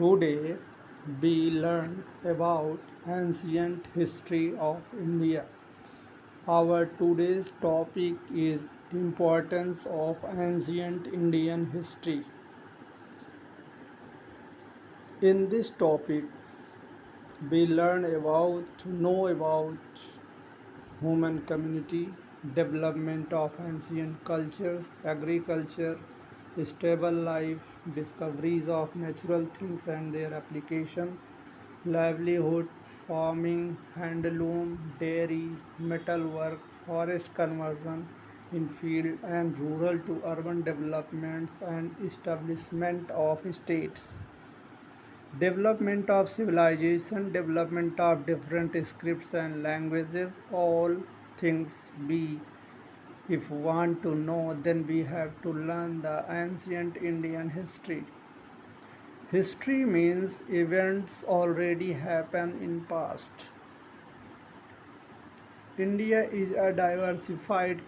Today we learn about ancient history of India. Our today's topic is importance of ancient Indian history. In this topic we learn about to know about human community, development of ancient cultures, agriculture, stable life, discoveries of natural things and their application, livelihood, farming, handloom, dairy, metalwork, forest conversion in field and rural to urban developments and establishment of states. Development of civilization, development of different scripts and languages, all things we if want to know, then we have to learn the ancient Indian history. History means events already happened in past. India is a diversified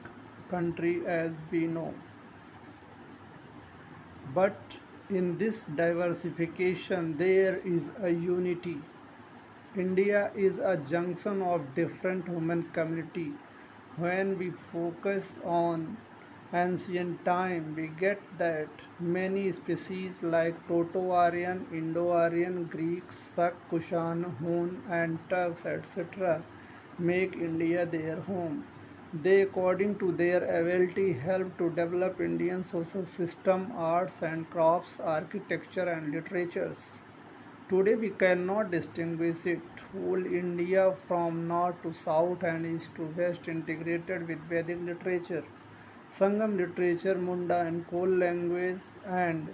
country as we know. But in this diversification there is a unity. India is a junction of different human community. When we focus on ancient time, we get that many species like Proto-Aryan, Indo-Aryan, Greeks, Sak, Kushan, Hun and Turks etc. make India their home. They, according to their ability, help to develop Indian social system, arts and crafts, architecture and literatures. Today we cannot distinguish it. Whole India from north to south and east to west integrated with Vedic literature, Sangam literature, Munda and Kol language and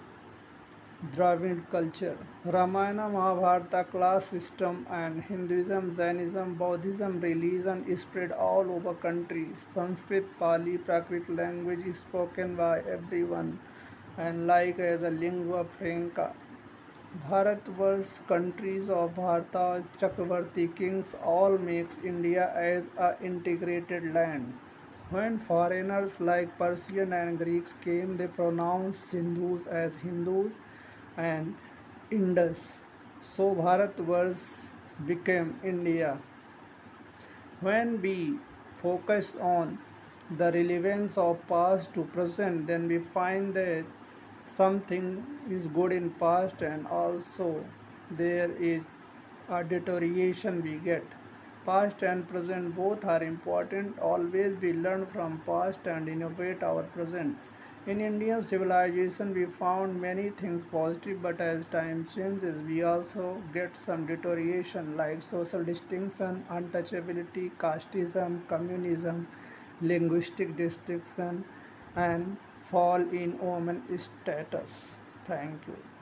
Dravid culture, Ramayana, Mahabharata, class system and Hinduism, Jainism, Buddhism religion spread all over country. Sanskrit, Pali, Prakrit language is spoken by everyone and like as a lingua franca. Bharatvarsh, countries of Bharata, Chakravarti kings all makes India as a integrated land. When foreigners like Persian and Greeks came, they pronounced Sindhus as Hindus and Indus. So Bharatvarsh became India. When we focus on the relevance of past to present, then we find that something is good in past and also there is a deterioration we get. Past and present both are important. Always we learn from past and innovate our present. In Indian civilization, we found many things positive, but as time changes, we also get some deterioration like social distinction, untouchability, casteism, communism, linguistic distinction, and fall in women status. Thank you.